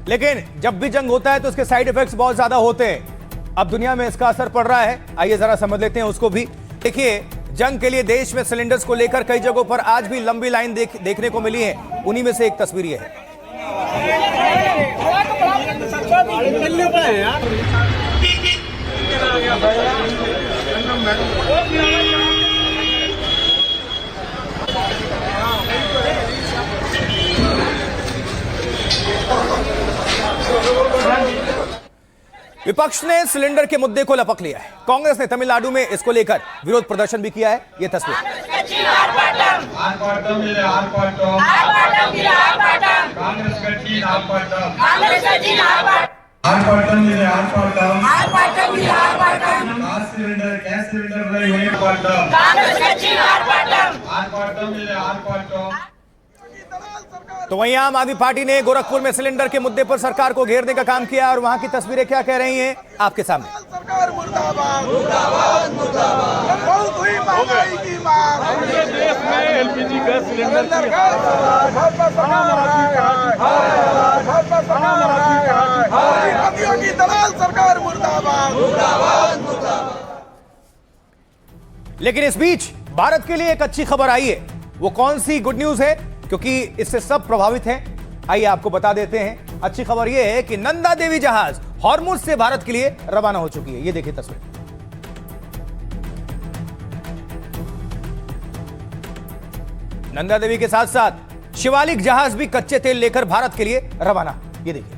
लेकिन जब भी जंग होता है तो उसके साइड इफेक्ट्स बहुत ज्यादा होते हैं। अब दुनिया में इसका असर पड़ रहा है, आइए जरा समझ लेते हैं उसको भी। देखिए, जंग के लिए देश में सिलेंडर्स को लेकर कई जगहों पर आज भी लंबी लाइन देखने को मिली है। उन्हीं में से एक तस्वीर ये है। विपक्ष ने सिलेंडर के मुद्दे को लपक लिया है। कांग्रेस ने तमिलनाडु में इसको लेकर विरोध प्रदर्शन भी किया है। ये तस्वीर तो वहीं आम आदमी पार्टी ने गोरखपुर में सिलेंडर के मुद्दे पर सरकार को घेरने का काम किया और वहां की तस्वीरें क्या कह रही हैं आपके सामने। सरकार मुर्दाबाद, मुर्दाबाद, मुर्दाबाद। बहुत हुई महंगाई की मार। पूरे देश में एलपीजी गैस सिलेंडर की की दलाल सरकार मुर्दाबाद, मुर्दाबाद, मुर्दाबाद। लेकिन इस बीच भारत के लिए एक अच्छी खबर आई है। वो कौन सी गुड न्यूज है, क्योंकि इससे सब प्रभावित हैं। आइए आपको बता देते हैं। अच्छी खबर यह है कि नंदा देवी जहाज हॉर्मुज से भारत के लिए रवाना हो चुकी है। ये देखिए तस्वीर। नंदा देवी के साथ साथ शिवालिक जहाज भी कच्चे तेल लेकर भारत के लिए रवाना। ये देखिए।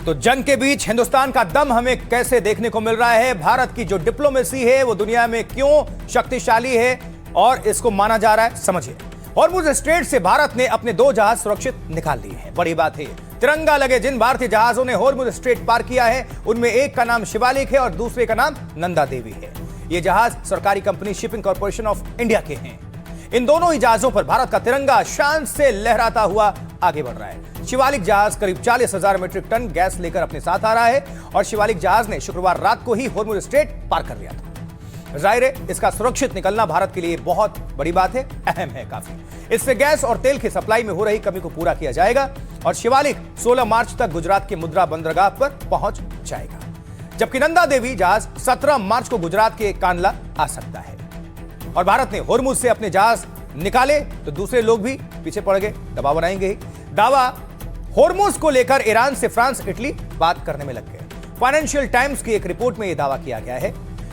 तो जंग के बीच हिंदुस्तान का दम हमें कैसे देखने को मिल रहा है, भारत की जो डिप्लोमेसी है वो दुनिया में क्यों शक्तिशाली है और इसको माना जा रहा है, समझिए। हॉर्मुज स्ट्रेट से भारत ने अपने 2 जहाज सुरक्षित निकाल लिए हैं। बड़ी बात है, तिरंगा लगे जिन भारतीय जहाजों ने हॉर्मुज स्ट्रेट पार किया है उनमें एक का नाम शिवालिक है और दूसरे का नाम नंदा देवी है। ये जहाज सरकारी company shipping corporation of India के हैं। इन दोनों ही जहाजों पर भारत का तिरंगा शान से लहराता हुआ आगे बढ़ रहा है। शिवालिक जहाज करीब 40,000 मीट्रिक टन गैस लेकर अपने साथ आ रहा है और शिवालिक जहाज ने शुक्रवार रात को ही हॉर्मुज स्ट्रेट पार कर लिया था। जाहिर है इसका सुरक्षित निकलना भारत के लिए बहुत बड़ी बात है, अहम है काफी। इससे गैस और तेल की सप्लाई में हो रही कमी को पूरा किया जाएगा और शिवालिक 16 मार्च तक गुजरात के मुद्रा बंदरगाह पर पहुंच जाएगा, जबकि नंदा देवी जहाज 17 मार्च को गुजरात के कांडला आ सकता है। और भारत ने हॉर्मुज से अपने जहाज निकाले तो दूसरे लोग भी पीछे पड़ गए, दबाव बनाएंगे ही। दावा हॉर्मुज को लेकर ईरान से फ्रांस, इटली बात करने में लग गए। फाइनेंशियल टाइम्स की एक रिपोर्ट में यह दावा किया गया है।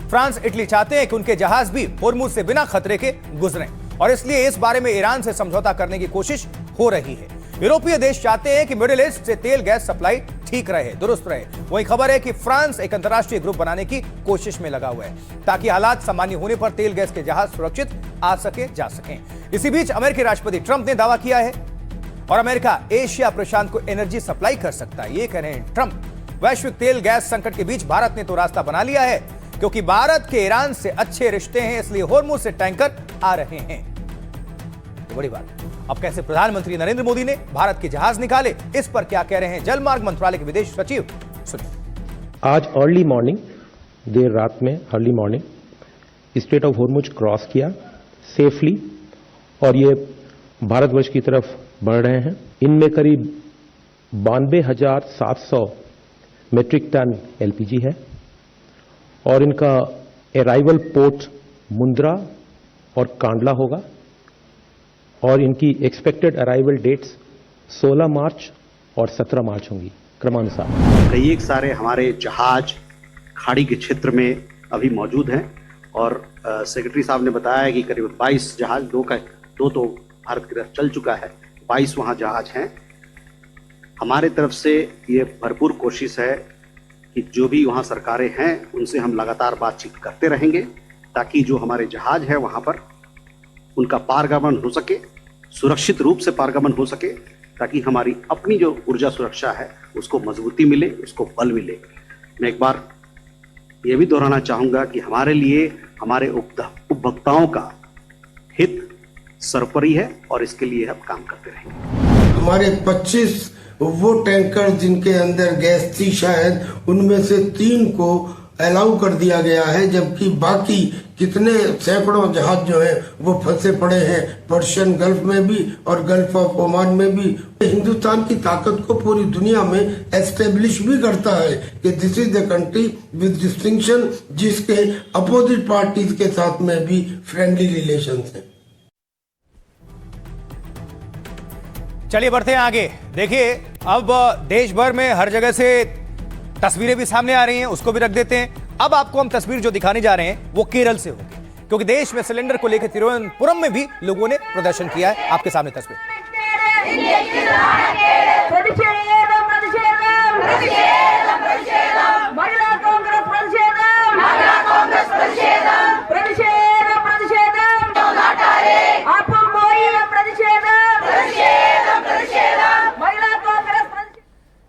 फ्रांस, इटली चाहते हैं कि उनके जहाज भी हॉर्मुज से बिना खतरे के गुजरें और इसलिए इस बारे में ईरान से समझौता करने की कोशिश हो रही है। यूरोपीय देश चाहते हैं कि मिडिल ईस्ट से तेल गैस सप्लाई ठीक रहे, दुरुस्त रहे। वही खबर है कि फ्रांस एक अंतर्राष्ट्रीय ग्रुप बनाने की कोशिश में लगा हुआ है ताकि हालात सामान्य होने पर तेल गैस के जहाज सुरक्षित आ सके, जा सकें। इसी बीच अमेरिकी राष्ट्रपति ट्रंप ने दावा किया है और अमेरिका एशिया प्रशांत को एनर्जी सप्लाई कर सकता है, ये कह रहे हैं ट्रंप। वैश्विक तेल गैस संकट के बीच भारत ने तो रास्ता बना लिया है, क्योंकि भारत के ईरान से अच्छे रिश्ते हैं, इसलिए हॉर्मुज से टैंकर आ रहे हैं। तो बड़ी बात। अब कैसे प्रधानमंत्री नरेंद्र मोदी ने भारत के जहाज निकाले, इस पर क्या कह रहे हैं जलमार्ग मंत्रालय के विदेश सचिव, सुनिए। आज अर्ली मॉर्निंग, देर रात में early morning straight of Hormuz cross किया सेफली और ये भारतवर्ष की तरफ बढ़ रहे हैं। इनमें करीब 92,700 मीट्रिक टन एलपीजी है और इनका अराइवल पोर्ट मुंद्रा और कांडला होगा और इनकी एक्सपेक्टेड अराइवल डेट्स 16 मार्च और 17 मार्च होंगी क्रमानुसार। कई एक सारे हमारे जहाज खाड़ी के क्षेत्र में अभी मौजूद हैं और सेक्रेटरी साहब ने बताया कि करीब 22 जहाज, दो तो भारत की तरफ चल चुका है, 22 वहाँ जहाज हैं। हमारे तरफ से ये भरपूर कोशिश है कि जो भी वहाँ सरकारें हैं उनसे हम लगातार बातचीत करते रहेंगे ताकि जो हमारे जहाज है वहाँ पर उनका पारगमन हो सके, सुरक्षित रूप से पारगमन हो सके, ताकि हमारी अपनी जो ऊर्जा सुरक्षा है उसको मजबूती मिले, उसको बल मिले। मैं एक बार ये भी दोहराना चाहूँगा कि हमारे लिए हमारे उपभोक्ताओं का हित सर्वोपरि है और इसके लिए हम काम करते रहेंगे। हमारे 25 वो टैंकर जिनके अंदर गैस थी शायद, उनमें से 3 को अलाउ कर दिया गया है, जबकि बाकी कितने सैकड़ों जहाज जो है वो फंसे पड़े हैं पर्शियन गल्फ में भी और गल्फ ऑफ ओमान में भी। हिंदुस्तान की ताकत को पूरी दुनिया में एस्टेब्लिश भी करता है कि this is the country with distinction, जिसके अपोजिट पार्टीज के साथ में भी फ्रेंडली रिलेशंस हैं। चलिए बढ़ते हैं आगे। देखिए अब देश भर में हर जगह से तस्वीरें भी सामने आ रही हैं, उसको भी रख देते हैं। अब आपको हम तस्वीर जो दिखाने जा रहे हैं वो केरल से होगी, क्योंकि देश में सिलेंडर को लेकर तिरुवनंतपुरम में भी लोगों ने प्रदर्शन किया है। आपके सामने तस्वीर।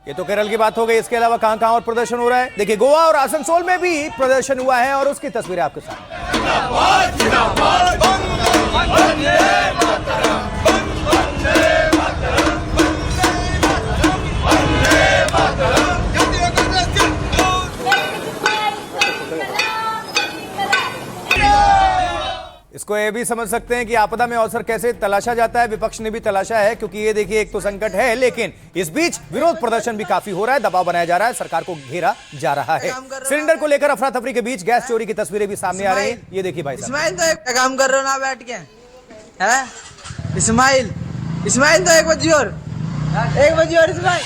ये तो केरल की बात हो गई, इसके अलावा कहां कहां और प्रदर्शन हो रहा है देखिए। गोवा और आसनसोल में भी प्रदर्शन हुआ है और उसकी तस्वीरें आपके साथ। इसको ये भी समझ सकते हैं कि आपदा में अवसर कैसे तलाशा जाता है, विपक्ष ने भी तलाशा है, क्योंकि ये देखिए एक तो संकट है, लेकिन इस बीच विरोध प्रदर्शन भी काफी हो रहा है, दबाव बनाया जा रहा है, सरकार को घेरा जा रहा है। सिलेंडर को लेकर अफरा तफरी के बीच गैस चोरी की तस्वीरें भी सामने आ रही है। ये देखिए भाई साहब। इस्माइल तो एक काम कर रहे हो ना बैठ के, है इस्माइल तो एक बजे और इस्माइल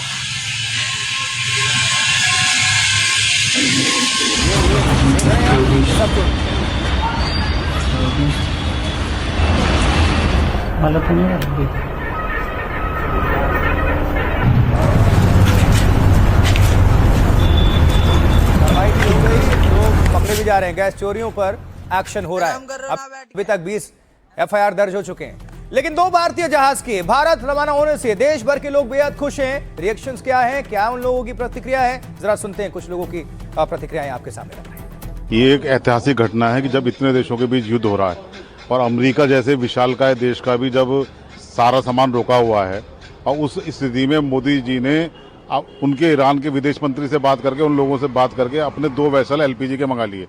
पकड़े भी जा रहे हैं, गैस चोरियों पर एक्शन हो रहा है। अभी तक 20 एफआईआर दर्ज हो चुके हैं। लेकिन 2 भारतीय जहाज के भारत रवाना होने से देश भर के लोग बेहद खुश हैं। रिएक्शंस क्या है, क्या उन लोगों की प्रतिक्रिया है, जरा सुनते हैं कुछ लोगों की प्रतिक्रियाएं आपके सामने रख रहे हैं। ये एक ऐतिहासिक घटना है कि जब इतने देशों के बीच युद्ध हो रहा है और अमेरिका जैसे विशालकाय देश का भी जब सारा सामान रोका हुआ है, और उस स्थिति में मोदी जी ने उनके ईरान के विदेश मंत्री से बात करके, उन लोगों से बात करके अपने 2 वेसल एलपीजी के मंगा लिए,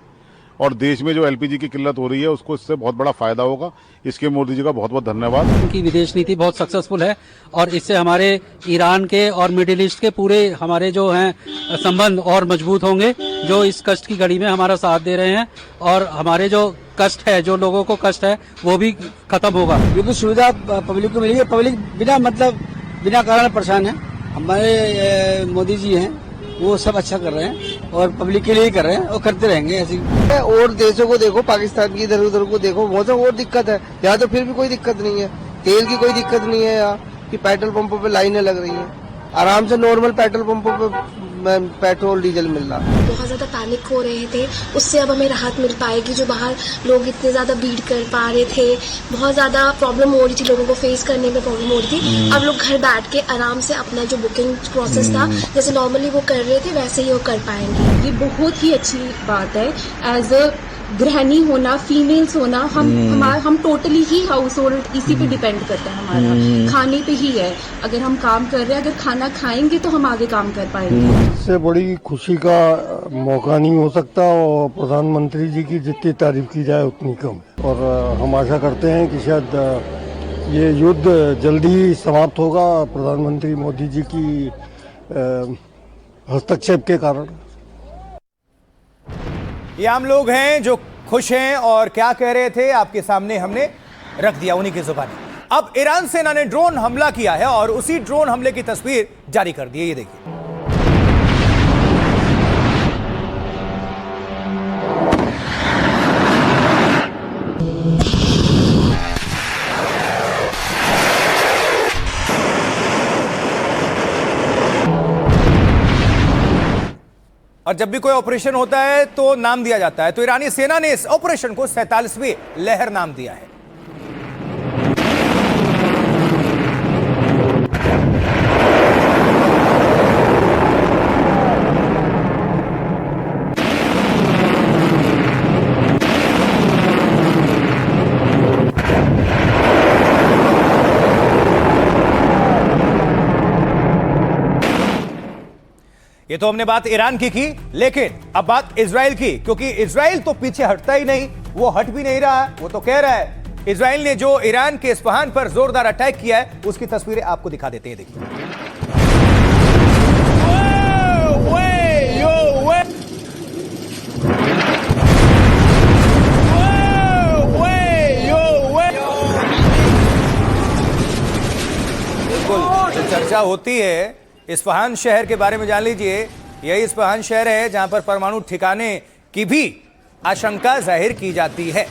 और देश में जो एलपीजी की किल्लत हो रही है उसको इससे बहुत बड़ा फायदा होगा। इसके मोदी जी का बहुत बहुत धन्यवाद। उनकी विदेश नीति बहुत सक्सेसफुल है और इससे हमारे ईरान के और मिडिल ईस्ट के पूरे हमारे जो हैं संबंध और मजबूत होंगे, जो इस कष्ट की घड़ी में हमारा साथ दे रहे हैं, और हमारे जो कष्ट है, जो लोगों को कष्ट है, वो भी खत्म होगा। बिल्कुल सुविधा पब्लिक को मिली है। पब्लिक बिना कारण परेशान है। हमारे मोदी जी हैं वो सब अच्छा कर रहे हैं और पब्लिक के लिए ही कर रहे हैं और करते रहेंगे ऐसे। और देशों को देखो, पाकिस्तान की इधर उधर को देखो, बहुत और दिक्कत है। यहाँ तो फिर भी कोई दिक्कत नहीं है, तेल की कोई दिक्कत नहीं है यहाँ कि पेट्रोल पंपों पे लाइनें लग रही हैं, आराम से नॉर्मल पेट्रोल पंपों पे पेट्रोल डीजल मिल रहा। बहुत ज्यादा पैनिक हो रहे थे, उससे अब हमें राहत मिल पाएगी। जो बाहर लोग इतने ज्यादा भीड़ कर पा रहे थे, बहुत ज्यादा प्रॉब्लम हो रही थी, लोगों को फेस करने में प्रॉब्लम हो रही थी। अब लोग घर बैठ के आराम से अपना जो बुकिंग प्रोसेस था जैसे नॉर्मली वो कर रहे थे वैसे ही वो कर पाएंगे। ये बहुत ही अच्छी बात है। एज अ गृहिणी होना, फीमेल्स होना, हम टोटली ही हाउस होल्ड इसी पे डिपेंड करता है। हमारा खाने पे ही है। अगर हम काम कर रहे हैं, अगर खाना खाएंगे तो हम आगे काम कर पाएंगे। इससे बड़ी खुशी का मौका नहीं हो सकता, और प्रधानमंत्री जी की जितनी तारीफ की जाए उतनी कम है। और हम आशा करते हैं कि शायद ये युद्ध जल्दी समाप्त होगा प्रधानमंत्री मोदी जी की हस्तक्षेप के कारण। ये आम लोग हैं जो खुश हैं और क्या कह रहे थे आपके सामने हमने रख दिया उन्हीं की जुबानी। अब ईरान सेना ने ड्रोन हमला किया है और उसी ड्रोन हमले की तस्वीर जारी कर दी है। ये देखिए। और जब भी कोई ऑपरेशन होता है तो नाम दिया जाता है, तो ईरानी सेना ने इस ऑपरेशन को 47वीं लहर नाम दिया है। ये तो हमने बात ईरान की, लेकिन अब बात इजराइल की, क्योंकि इजराइल तो पीछे हटता ही नहीं, वो हट भी नहीं रहा। वो तो कह रहा है, इजराइल ने जो ईरान के इस्फहान पर जोरदार अटैक किया है उसकी तस्वीरें आपको दिखा देते हैं। देखिए, बिल्कुल जो चर्चा होती है इस्फहान शहर के बारे में जान लीजिए। यही इस्फहान शहर है जहां पर परमाणु ठिकाने की भी आशंका जाहिर की जाती है।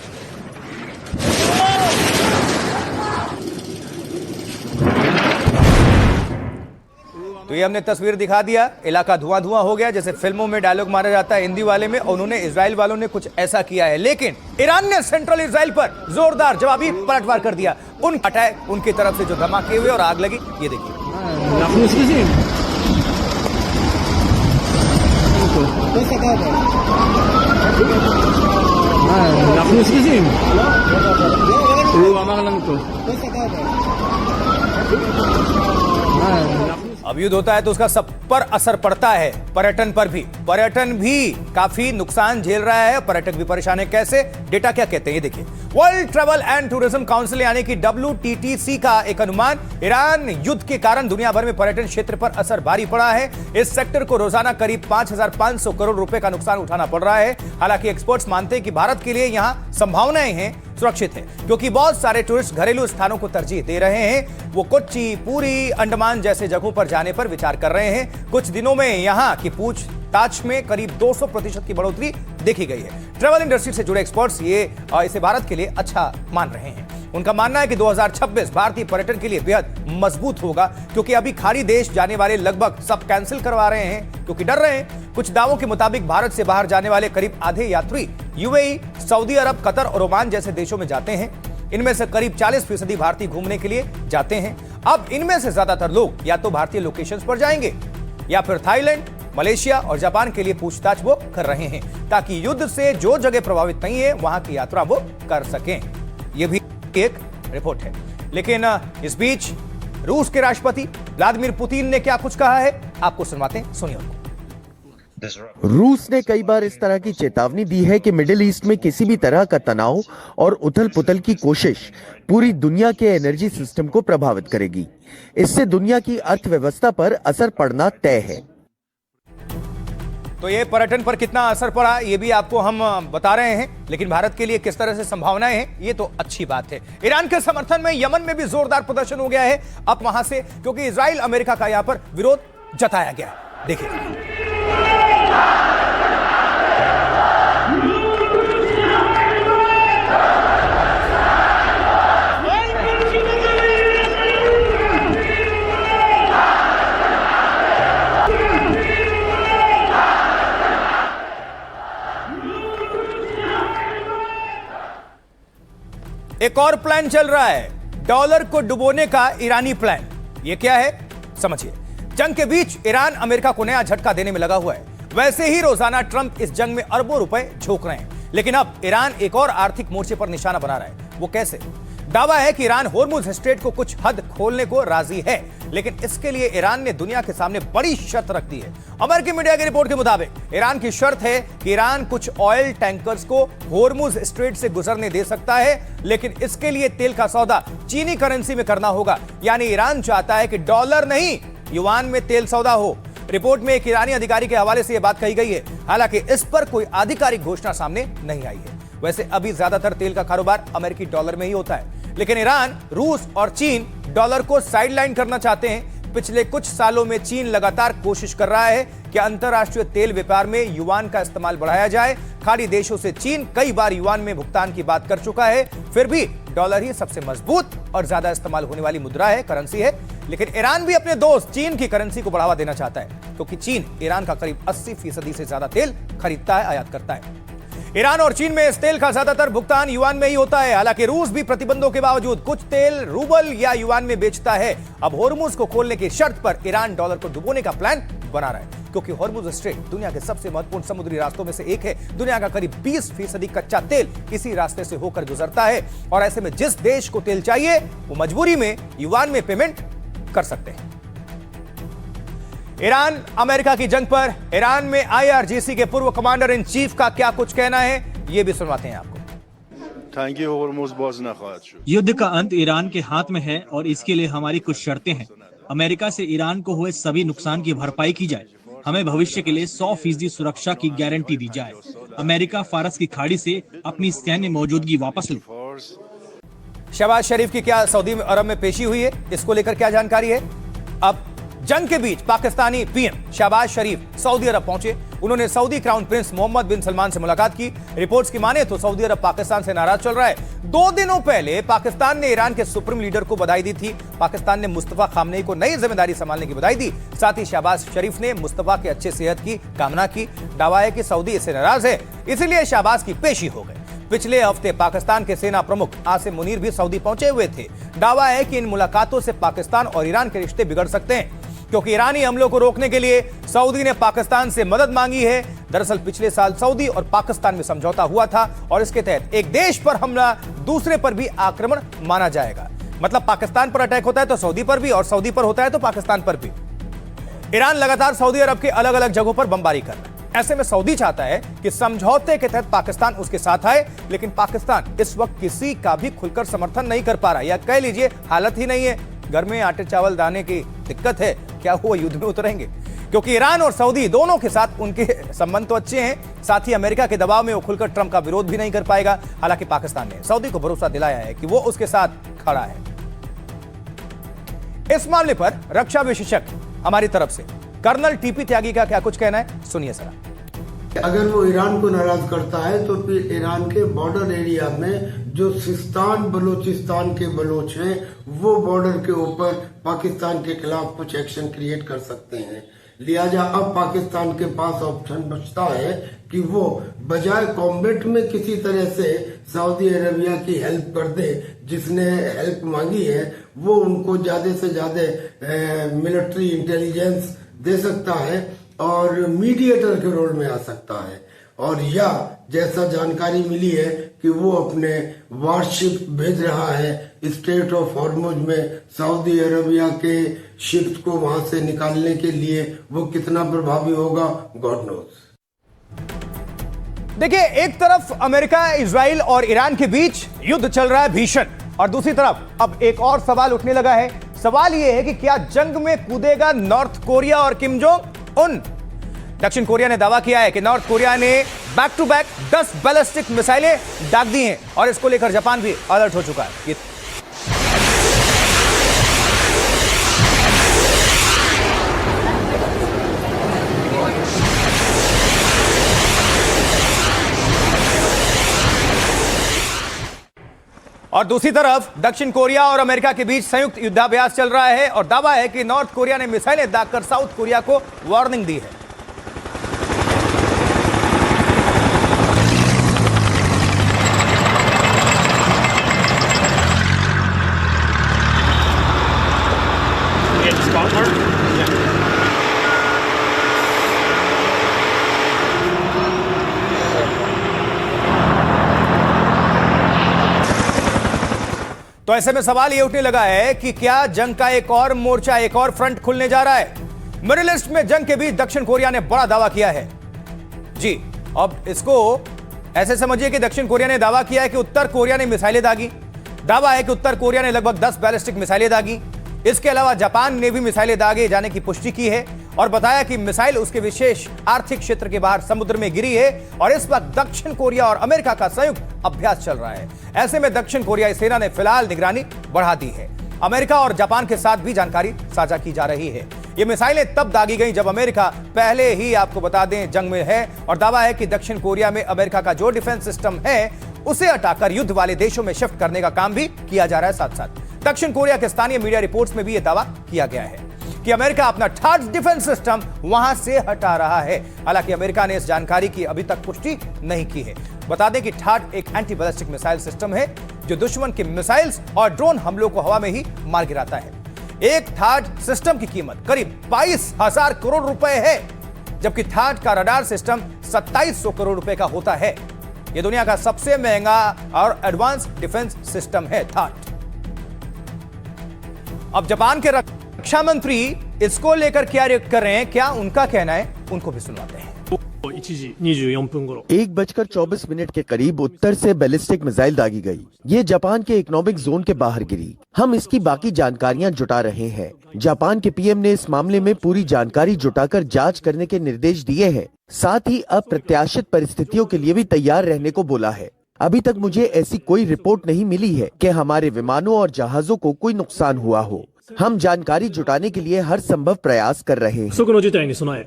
तो ये हमने तस्वीर दिखा दिया, इलाका धुआं धुआं हो गया, जैसे फिल्मों में डायलॉग मारा जाता है हिंदी वाले में। उन्होंने इजराइल वालों ने कुछ ऐसा किया है, लेकिन ईरान ने सेंट्रल इजराइल पर जोरदार जवाबी पलटवार कर दिया। उन अटैक, उनकी तरफ से जो धमाके हुए और आग लगी, ये देखिए। अब युद्ध होता है तो उसका सब पर असर पड़ता है, पर्यटन पर भी। पर्यटन भी काफी नुकसान झेल रहा है, पर्यटक भी परेशान है। कैसे? डेटा क्या कहते हैं, ये देखिए। World travel and tourism council यानी कि WTTC का एक अनुमान, ईरान युद्ध के कारण दुनिया भर में पर्यटन क्षेत्र पर असर भारी पड़ा है। इस सेक्टर को रोजाना करीब 5,500 करोड़ रुपए का नुकसान उठाना पड़ रहा है। हालांकि एक्सपर्ट्स मानते हैं कि भारत के लिए यहां संभावनाएं हैं, सुरक्षित है, क्योंकि बहुत सारे टूरिस्ट घरेलू स्थानों को तरजीह दे रहे हैं। वो कोच्चि, पूरी, अंडमान जैसे जगहों पर जाने पर विचार कर रहे हैं। कुछ दिनों में यहां की पूछताछ में करीब 200% की बढ़ोतरी देखी गई है। ट्रैवल इंडस्ट्री से जुड़े एक्सपर्ट्स इसे भारत के लिए अच्छा मान रहे हैं। उनका मानना है कि 2026 भारतीय पर्यटन के लिए बेहद मजबूत होगा, क्योंकि अभी खाड़ी देश जाने वाले लगभग सब कैंसिल करवा रहे हैं, क्योंकि डर रहे हैं। कुछ दावों के मुताबिक भारत से बाहर जाने वाले करीब आधे यात्री UAE, सऊदी अरब, कतर और ओमान जैसे देशों में जाते हैं। इनमें से करीब 40% भारतीय घूमने के लिए जाते हैं। अब इनमें से ज्यादातर लोग या तो भारतीय लोकेशंस पर जाएंगे या फिर थाईलैंड, मलेशिया और जापान के लिए पूछताछ वो कर रहे हैं, ताकि युद्ध से जो जगह प्रभावित नहीं है वहां की यात्रा वो कर सकें। यह भी एक रिपोर्ट है। लेकिन इस बीच रूस के राष्ट्रपति व्लादिमीर पुतिन ने क्या कुछ कहा है, आपको सुनवाते हैं, सुनिए उनको। रूस ने कई बार इस तरह की चेतावनी दी है कि मिडिल ईस्ट में किसी भी तरह का तनाव और उथल पुथल की कोशिश पूरी दुनिया के एनर्जी सिस्टम को प्रभावित करेगी। इससे दुनिया की अर्थव्यवस्था पर असर पड़ना तय है। तो ये पर्यटन पर कितना असर पड़ा ये भी आपको हम बता रहे हैं, लेकिन भारत के लिए किस तरह से संभावनाएं हैं ये तो अच्छी बात है। ईरान के समर्थन में यमन में भी जोरदार प्रदर्शन हो गया है अब वहां से, क्योंकि इजराइल अमेरिका का यहां पर विरोध जताया गया। देखिए, एक और प्लान चल रहा है, डॉलर को डुबोने का ईरानी प्लान। ये क्या है समझिए। जंग के बीच ईरान अमेरिका को नया झटका देने में लगा हुआ है। वैसे ही रोजाना ट्रंप इस जंग में अरबों रुपए झोंक रहे हैं, लेकिन अब ईरान एक और आर्थिक मोर्चे पर निशाना बना रहा है। वो कैसे? दावा है कि ईरान होर्मुज स्ट्रेट को कुछ हद खोलने को राजी है, लेकिन इसके लिए ईरान ने दुनिया के सामने बड़ी शर्त रख दी है। अमेरिकी मीडिया की रिपोर्ट के मुताबिक ईरान की शर्त है कि ईरान कुछ ऑयल टैंकर्स को होर्मुज स्ट्रेट से गुजरने दे सकता है, लेकिन इसके लिए तेल का सौदा चीनी करेंसी में करना होगा। यानी ईरान चाहता है कि डॉलर नहीं, युआन में तेल सौदा हो। रिपोर्ट में एक ईरानी अधिकारी के हवाले से यह बात कही गई है, हालांकि इस पर कोई आधिकारिक घोषणा सामने नहीं आई है। वैसे अभी ज्यादातर तेल का कारोबार अमेरिकी डॉलर में ही होता है, लेकिन ईरान, रूस और चीन डॉलर को साइडलाइन करना चाहते हैं। पिछले कुछ सालों में चीन लगातार कोशिश कर रहा है कि अंतर्राष्ट्रीय तेल व्यापार में युआन का इस्तेमाल बढ़ाया जाए। खाड़ी देशों से चीन कई बार युआन में भुगतान की बात कर चुका है, फिर भी डॉलर ही सबसे मजबूत और ज्यादा इस्तेमाल होने वाली मुद्रा है, करेंसी है। लेकिन ईरान भी अपने दोस्त चीन की करेंसी को बढ़ावा देना चाहता है, क्योंकि चीन ईरान का करीब 80% से ज्यादा तेल खरीदता है, आयात करता है। ईरान और चीन में इस तेल का ज्यादातर भुगतान युआन में ही होता है। हालांकि रूस भी प्रतिबंधों के बावजूद कुछ तेल रूबल या युआन में बेचता है। अब होर्मुज को खोलने की शर्त पर ईरान डॉलर को डुबोने का प्लान बना रहा है, क्योंकि होर्मुज स्ट्रेट दुनिया के सबसे महत्वपूर्ण समुद्री रास्तों में से एक है। दुनिया का करीब 20% कच्चा तेल इसी रास्ते से होकर गुजरता है, और ऐसे में जिस देश को तेल चाहिए वो मजबूरी में युआन में पेमेंट कर सकते हैं। ईरान अमेरिका की जंग पर ईरान में IRGC के पूर्व कमांडर इन चीफ का क्या कुछ कहना है, यह भी सुनवाते हैं आपको। युद्ध का अंत ईरान के हाथ में है और इसके लिए हमारी कुछ शर्तें हैं। अमेरिका से ईरान को हुए सभी नुकसान की भरपाई की जाए, हमें भविष्य के लिए 100% सुरक्षा की गारंटी दी जाए, अमेरिका फारस की खाड़ी से अपनी सैन्य मौजूदगी वापस ले। शहबाज शरीफ की क्या सऊदी अरब में पेशी हुई है, इसको लेकर क्या जानकारी है? अब जंग के बीच पाकिस्तानी पीएम शहबाज शरीफ सऊदी अरब पहुंचे। उन्होंने सऊदी क्राउन प्रिंस मोहम्मद बिन सलमान से मुलाकात की। रिपोर्ट्स की माने तो सऊदी अरब पाकिस्तान से नाराज चल रहा है। 2 दिनों पहले पाकिस्तान ने ईरान के सुप्रीम लीडर को बधाई दी थी। पाकिस्तान ने मुस्तफा खामनेई को नई जिम्मेदारी संभालने की बधाई दी। साथ ही शहबाज शरीफ ने मुस्तफा के अच्छे सेहत की कामना की। दावा है कि सऊदी इससे नाराज है, इसलिए शहबाज की पेशी हो गई। पिछले हफ्ते पाकिस्तान के सेना प्रमुख आसिम मुनीर भी सऊदी पहुंचे हुए थे। दावा है कि इन मुलाकातों से पाकिस्तान और ईरान के रिश्ते बिगड़ सकते हैं, क्योंकि ईरानी हमलों को रोकने के लिए सऊदी ने पाकिस्तान से मदद मांगी है। दरअसल पिछले साल सऊदी और पाकिस्तान में समझौता हुआ था और इसके तहत एक देश पर हमला दूसरे पर भी आक्रमण माना जाएगा। मतलब पाकिस्तान पर अटैक होता है तो सऊदी पर भी, और सऊदी पर होता है तो पाकिस्तान पर भी। ईरान लगातार सऊदी अरब के अलग अलग जगहों पर बमबारी कर रहा है। ऐसे में सऊदी चाहता है कि समझौते के तहत पाकिस्तान उसके साथ आए, लेकिन पाकिस्तान इस वक्त किसी का भी खुलकर समर्थन नहीं कर पा रहा, या कह लीजिए हालत ही नहीं है। घर में आटे चावल दाने की दिक्कत है, क्या वो युद्ध में उतरेंगे? क्योंकि ईरान और सऊदी दोनों के साथ उनके संबंध तो अच्छे हैं, साथ ही अमेरिका के दबाव में वो खुलकर ट्रंप का विरोध भी नहीं कर पाएगा। हालांकि पाकिस्तान ने सऊदी को भरोसा दिलाया है कि वो उसके साथ खड़ा है। इस मामले पर रक्षा विशेषज्ञ हमारी तरफ से कर्नल टीपी त्यागी का क्या कुछ कहना है, सुनिए जरा। अगर वो ईरान को नाराज करता है तो फिर ईरान के बॉर्डर एरिया में जो सिस्तान बलूचिस्तान के बलोच हैं वो बॉर्डर के ऊपर पाकिस्तान के खिलाफ कुछ एक्शन क्रिएट कर सकते हैं। लिहाजा अब पाकिस्तान के पास ऑप्शन बचता है कि वो बजाय कॉम्बैट में किसी तरह से सऊदी अरेबिया की हेल्प कर दे, जिसने हेल्प मांगी है वो उनको ज्यादा से ज्यादा मिलिट्री इंटेलिजेंस दे सकता है और मीडिएटर के रोल में आ सकता है, और या जैसा जानकारी मिली है कि वो अपने वारशिप भेज रहा है स्ट्रेट ऑफ हॉर्मुज में सऊदी अरेबिया के शिप्स को वहां से निकालने के लिए। वो कितना प्रभावी होगा, गॉड नोज। देखिए, एक तरफ अमेरिका, इजराइल और ईरान के बीच युद्ध चल रहा है भीषण, और दूसरी तरफ अब एक और सवाल उठने लगा है। सवाल यह है कि क्या जंग में कूदेगा नॉर्थ कोरिया और किम जोंग उन? दक्षिण कोरिया ने दावा किया है कि नॉर्थ कोरिया ने बैक टू बैक 10 बैलिस्टिक मिसाइलें दाग दी हैं, और इसको लेकर जापान भी अलर्ट हो चुका है। और दूसरी तरफ दक्षिण कोरिया और अमेरिका के बीच संयुक्त युद्धाभ्यास चल रहा है, और दावा है कि नॉर्थ कोरिया ने मिसाइलें दागकर साउथ कोरिया को वार्निंग दी है। तो ऐसे में सवाल यह उठने लगा है कि क्या जंग का एक और मोर्चा, एक और फ्रंट खुलने जा रहा है? मिडिल ईस्ट में जंग के बीच दक्षिण कोरिया ने बड़ा दावा किया है। जी, अब इसको ऐसे समझिए कि दक्षिण कोरिया ने दावा किया है कि उत्तर कोरिया ने मिसाइलें दागी। दावा है कि उत्तर कोरिया ने लगभग 10 बैलिस्टिक मिसाइलें दागी। इसके अलावा जापान ने भी मिसाइलें दागे जाने की पुष्टि की है, और बताया कि मिसाइल उसके विशेष आर्थिक क्षेत्र के बाहर समुद्र में गिरी है, और इस वक्त दक्षिण कोरिया और अमेरिका का संयुक्त अभ्यास चल रहा है। ऐसे में दक्षिण कोरियाई सेना ने फिलहाल निगरानी बढ़ा दी है। अमेरिका और जापान के साथ भी जानकारी साझा की जा रही है। ये मिसाइलें तब दागी गई जब अमेरिका पहले ही, आपको बता दें, जंग में है, और दावा है कि दक्षिण कोरिया में अमेरिका का जो डिफेंस सिस्टम है उसे हटाकर युद्ध वाले देशों में शिफ्ट करने का काम भी किया जा रहा है। साथ साथ दक्षिण कोरिया के स्थानीय मीडिया रिपोर्ट्स में भी यह दावा किया गया है कि अमेरिका अपना THAAD डिफेंस सिस्टम वहां से हटा रहा है। हालांकि अमेरिका ने इस जानकारी की अभी तक पुष्टि नहीं की है। बता दें कि THAAD एक एंटी बैलिस्टिक मिसाइल सिस्टम है जो दुश्मन के मिसाइल्स और ड्रोन हमलों को हवा में ही मार गिराता है। एक THAAD सिस्टम की कीमत करीब 22,000 करोड़ रुपए है, जबकि THAAD का रडार सिस्टम 2700 करोड़ रुपए का होता है। यह दुनिया का सबसे महंगा और एडवांस डिफेंस सिस्टम है THAAD। अब जापान के रक्षा मंत्री इसको लेकर क्या रिएक्ट कर रहे हैं, क्या उनका कहना है, उनको भी सुनवाते हैं। 1時24分頃 1:24 के करीब उत्तर से बैलिस्टिक मिसाइल दागी गई। ये जापान के इकोनॉमिक जोन के बाहर गिरी। हम इसकी बाकी जानकारियां जुटा रहे हैं। जापान के पीएम ने इस मामले में पूरी जानकारी जुटाकर जांच करने के निर्देश दिए हैं। साथ ही अप्रत्याशित परिस्थितियों के लिए भी तैयार रहने को बोला है। अभी तक मुझे ऐसी कोई रिपोर्ट नहीं मिली है कि हमारे विमानों और जहाजों को कोई नुकसान हुआ हो। हम जानकारी जुटाने के लिए हर संभव प्रयास कर रहे हैं। 不測の事態に備え